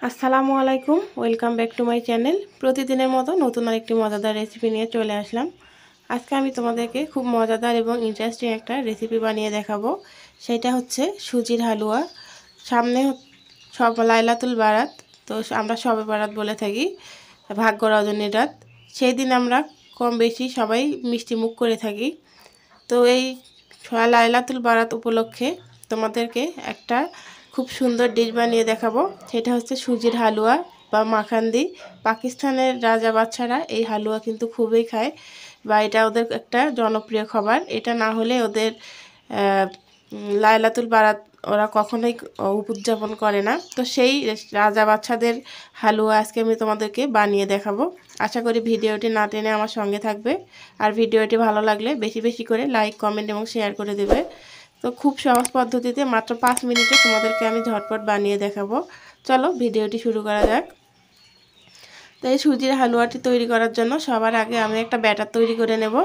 আসসালামু আলাইকুম, welcome back to my channel. প্রতিদিনের মতো নতুন আরেকটি মজাদার রেসিপি নিয়ে চলে আসলাম। আজকে আমি তোমাদেরকে খুব মজাদার এবং ইন্টারেস্টিং একটা রেসিপি বানিয়ে দেখাবো। সেটা হচ্ছে সুজির হালুয়া। সামনে সব লাইলাতুল বারাত, তো আমরা শবে বারাত বলে থাকি, ভাগ্য রজনীর রাত। সেই দিন আমরা কম বেশি সবাই মিষ্টি মুখ করে থাকি। তো এই লাইলাতুল বারাত উপলক্ষে তোমাদেরকে একটা খুব সুন্দর ডিশ বানিয়ে দেখাবো। সেটা হচ্ছে সুজির হালুয়া বা মাখান্দি। পাকিস্তানের রাজা বাচ্চারা এই হালুয়া কিন্তু খুবই খায়, বা এটা ওদের একটা জনপ্রিয় খাবার। এটা না হলে ওদের লাইলাতুল বারাত ওরা কখনোই উদযাপন করে না। তো সেই রাজা বাচ্চাদের হালুয়া আজকে আমি তোমাদেরকে বানিয়ে দেখাবো। আশা করি ভিডিওটি না টেনে আমার সঙ্গে থাকবে, আর ভিডিওটি ভালো লাগলে বেশি বেশি করে লাইক, কমেন্ট এবং শেয়ার করে দেবে। তো খুব সহজ পদ্ধতিতে মাত্র 5 মিনিটে তোমাদেরকে আমি ঝটপট বানিয়ে দেখাবো। চলো ভিডিওটি শুরু করা যাক। তো এই সুজির হালুয়াটি তৈরি করার জন্য সবার আগে আমি একটা ব্যাটার তৈরি করে নেব।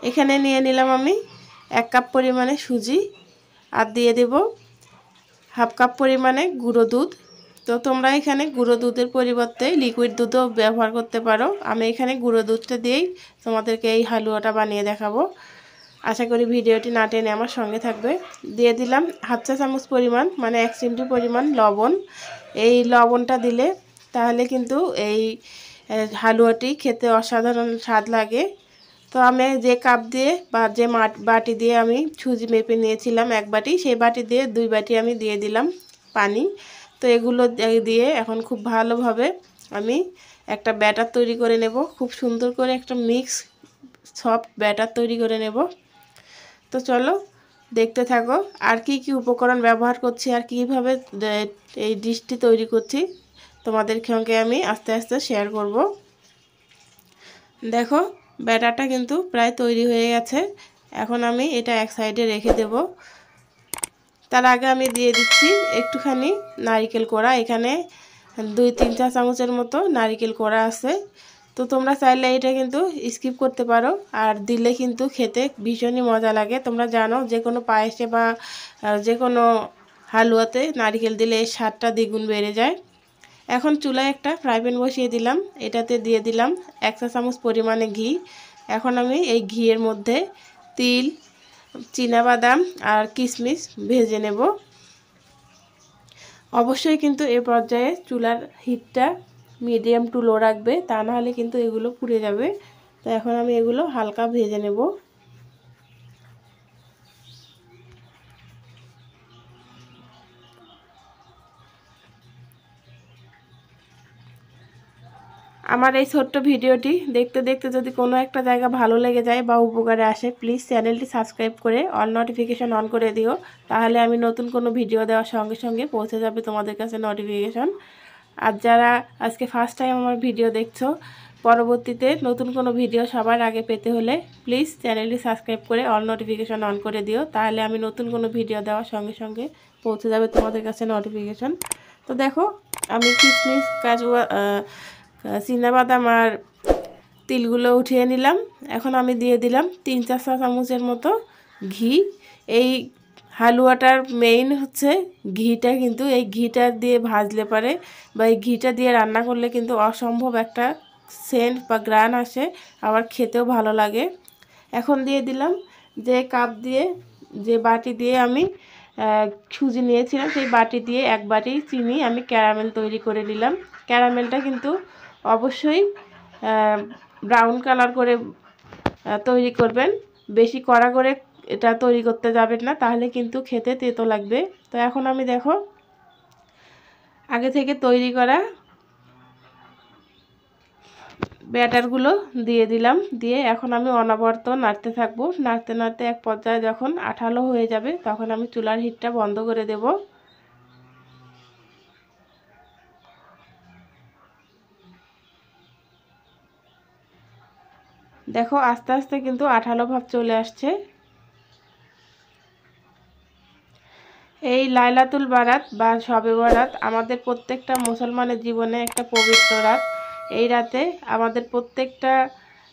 এখানে নিয়ে নিলাম আমি 1 কাপ পরিমাণে সুজি, আর দিয়ে দেব হাফ কাপ পরিমাণে গুঁড়ো দুধ। তো তোমরা এখানে গুঁড়ো দুধের পরিবর্তে লিকুইড দুধও ব্যবহার করতে পারো। আমি এখানে গুঁড়ো দুধটা দিয়েই তোমাদেরকে এই হালুয়াটা বানিয়ে দেখাবো। আশা করি ভিডিওটি না টেনে আমার সঙ্গে থাকবে। দিয়ে দিলাম হাফ চা চামচ পরিমাণ, মানে 1 চিমটি পরিমাণ লবণ। এই লবণটা দিলে তাহলে কিন্তু এই হালুয়াটি খেতে অসাধারণ স্বাদ লাগে। তো আমি যে কাপ দিয়ে বা যে বাটি দিয়ে আমি সুজি মেপে নিয়েছিলাম 1 বাটি, সেই বাটি দিয়ে 2 বাটি আমি দিয়ে দিলাম পানি। তো এগুলো দিয়ে এখন খুব ভালোভাবে আমি একটা ব্যাটার তৈরি করে নেব। খুব সুন্দর করে একটা মিক্স সফট ব্যাটার তৈরি করে নেব। তো চলো দেখতে থাকো আর কি কি উপকরণ ব্যবহার করছি আর কিভাবে এই ডিশটি তৈরি করছি তোমাদের সঙ্গে আমি আস্তে আস্তে শেয়ার করব। দেখো ব্যাটারটা কিন্তু প্রায় তৈরি হয়ে গেছে। এখন আমি এটা এক সাইডে রেখে দেব। তার আগে আমি দিয়ে দিচ্ছি একটুখানি নারকেল কোড়া। এখানে 2-3 চা চামচের মতো নারকেল কোড়া আছে। তো তোমরা চাইলে এটা কিন্তু স্কিপ করতে পারো, আর দিলে কিন্তু খেতে ভীষণই মজা লাগে। তোমরা জানো যে কোনো পায়েসে বা যে কোনো হালুয়াতে নারকেল দিলে এর স্বাদটা দ্বিগুণ বেড়ে যায়। এখন চুলায় একটা ফ্রাই প্যান বসিয়ে দিলাম। এটাতে দিয়ে দিলাম 1 চা চামচ পরিমাণে ঘি। এখন আমি এই ঘিয়ের মধ্যে তিল, চীনাবাদাম আর কিশমিশ ভেজে নেব। অবশ্যই কিন্তু এই পর্যায়ে চুলার হিটটা মিডিয়াম টু লো রাখবে, তা না হলে কিন্তু এগুলো পুড়ে যাবে। তো এখন আমি এগুলো হালকা ভেজে নেব। আমার এই ছোট্ট ভিডিওটি দেখতে দেখতে যদি কোনো একটা জায়গা ভালো লেগে যায় বা উপকারে আসে, প্লিজ চ্যানেলটি সাবস্ক্রাইব করে অল নোটিফিকেশন অন করে দিও। তাহলে আমি নতুন কোনো ভিডিও দেওয়ার সঙ্গে সঙ্গে পৌঁছে যাবে তোমাদের কাছে নোটিফিকেশন। আর যারা আজকে ফার্স্ট টাইম আমার ভিডিও দেখছো, পরবর্তীতে নতুন কোনো ভিডিও সবার আগে পেতে হলে প্লিজ চ্যানেলটি সাবস্ক্রাইব করে অল নোটিফিকেশন অন করে দিও। তাহলে আমি নতুন কোনো ভিডিও দেওয়ার সঙ্গে সঙ্গে পৌঁছে যাবে তোমাদের কাছে নোটিফিকেশন। তো দেখো আমি কিশমিশ, কাজু, চীনাবাদাম আর তিলগুলো উঠিয়ে নিলাম। এখন আমি দিয়ে দিলাম 3-4 চা চামচের মতো ঘি। এই হালুয়াটার মেইন হচ্ছে ঘিটা, কিন্তু এই ঘিটা দিয়ে ভাজলে পারে বা এই ঘিটা দিয়ে রান্না করলে কিন্তু অসম্ভব একটা সেন্ট বা গ্রান আসে, আবার খেতেও ভালো লাগে। এখন দিয়ে দিলাম যে কাপ দিয়ে, যে বাটি দিয়ে আমি সুজি নিয়েছিলাম, সেই বাটি দিয়ে 1 বাটি চিনি আমি ক্যারামেল তৈরি করে নিলাম। ক্যারামেলটা কিন্তু অবশ্যই ব্রাউন কালার করে তৈরি করবেন, বেশি কড়া করে এটা তৈরি করতে যাবেন না, তাহলে কিন্তু খেতে তেতো লাগবে। তো এখন আমি দেখো আগে থেকে তৈরি করা ব্যাটারগুলো দিয়ে দিলাম। দিয়ে এখন আমি অনবরত নাড়তে থাকবো। নাড়তে নাড়তে এক পর্যায়ে যখন আঠালো হয়ে যাবে তখন আমি চুলার হিটটা বন্ধ করে দেব। দেখো আস্তে আস্তে কিন্তু আঠালো ভাব চলে আসছে। এই লাইলাতুল বারাত বা শবে বরাত আমাদের প্রত্যেকটা মুসলমানের জীবনে একটা পবিত্র রাত। এই রাতে আমাদের প্রত্যেকটা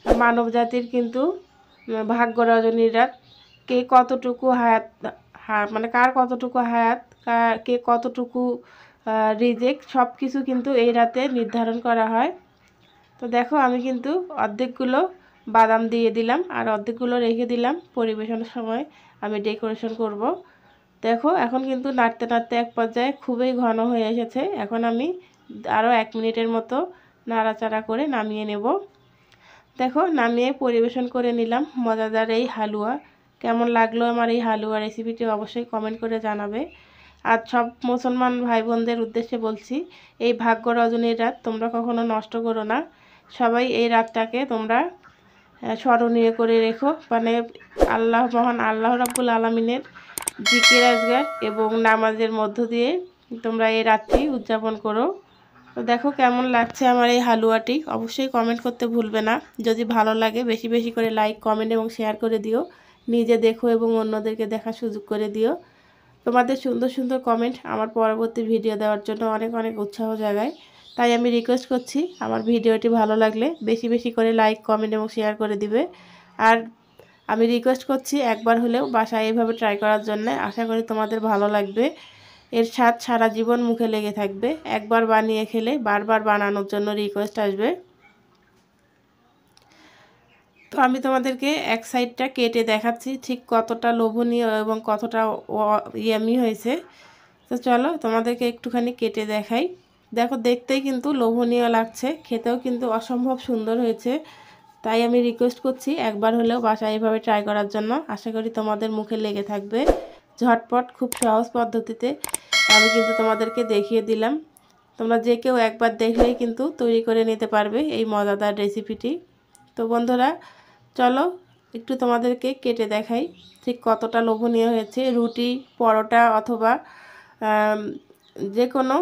মানব জাতির কিন্তু ভাগ্য রজনীর রাত। কে কতটুকু হায়াত, মানে কার কতটুকু হায়াত, কে কতটুকু রিজেক্ট সব কিছু কিন্তু এই রাতে নির্ধারণ করা হয়। তো দেখো আমি কিন্তু অর্ধেকগুলো বাদাম দিয়ে দিলাম আর অর্ধেকগুলো রেখে দিলাম পরিবেশনের সময় আমি ডেকোরেশন করব। দেখো এখন কিন্তু নাড়তে নাড়তে এক পর্যায়ে খুবই ঘন হয়ে এসেছে। এখন আমি আরও 1 মিনিটের মতো নাড়াচাড়া করে নামিয়ে নেব। দেখো নামিয়ে পরিবেশন করে নিলাম মজাদার এই হালুয়া। কেমন লাগলো আমার এই হালুয়া রেসিপিটি অবশ্যই কমেন্ট করে জানাবে। আর সব মুসলমান ভাই বোনদের উদ্দেশ্যে বলছি, এই ভাগ্য রজনীর রাত তোমরা কখনো নষ্ট করো না। সবাই এই রাতটাকে তোমরা স্মরণীয় করে রেখো, মানে মহান আল্লাহ রাব্বুল আলামিনের জিকির আজগার এবং নামাজের মধ্য দিয়ে তোমরা এই রাতটি উদযাপন করো। তো দেখো কেমন লাগছে আমার এই হালুয়াটি অবশ্যই কমেন্ট করতে ভুলবে না। যদি ভালো লাগে বেশি বেশি করে লাইক কমেন্ট এবং শেয়ার করে দিও। নিজে দেখো এবং অন্যদেরকে দেখার সুযোগ করে দিও। তোমাদের সুন্দর সুন্দর কমেন্ট আমার পরবর্তী ভিডিও দেওয়ার জন্য অনেক অনেক উৎসাহ জাগায়। তাই আমি রিকোয়েস্ট করছি আমার ভিডিওটি ভালো লাগলে বেশি বেশি করে লাইক কমেন্ট এবং শেয়ার করে দিবে। আর আমি রিকোয়েস্ট করছি একবার হলেও বাসায় এইভাবে ট্রাই করার জন্য। আশা করি তোমাদের ভালো লাগবে। এর স্বাদ সারা জীবন মুখে লেগে থাকবে। একবার বানিয়ে খেলে বারবার বানানোর জন্য রিকোয়েস্ট আসবে। তো আমি তোমাদেরকে এক সাইডটা কেটে দেখাচ্ছি ঠিক কতটা লোভনীয় এবং কতটা ইয়ামি হয়েছে। তো চলো তোমাদেরকে একটুখানি কেটে দেখাই। দেখো দেখতেই কিন্তু লোভনীয় লাগছে, খেতেও কিন্তু অসম্ভব সুন্দর হয়েছে। তাই আমি রিকোয়েস্ট করছি একবার হলেও বাসায় এভাবে ট্রাই করার জন্য। আশা করি তোমাদের মুখে লেগে থাকবে। ঝটপট খুব সহজ পদ্ধতিতে আমি কিন্তু তোমাদেরকে দেখিয়ে দিলাম। তোমরা যে কেউ একবার দেখলেই কিন্তু তৈরি করে নিতে পারবে এই মজাদার রেসিপিটি। তো বন্ধুরা চলো একটু তোমাদেরকে কেটে দেখাই ঠিক কতটা লোভনীয় হয়েছে। রুটি, পরোটা অথবা যে কোনো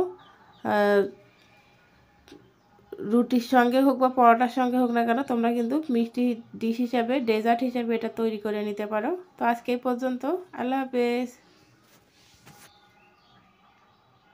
রুটির সঙ্গে হোক বা পরোটার সঙ্গে হোক না কেন তোমরা কিন্তু মিষ্টি ডিশ হিসাবে, ডেজার্ট হিসাবে এটা তৈরি করে নিতে পারো। তো আজকে এই পর্যন্ত। আল্লাহ হাফেজ।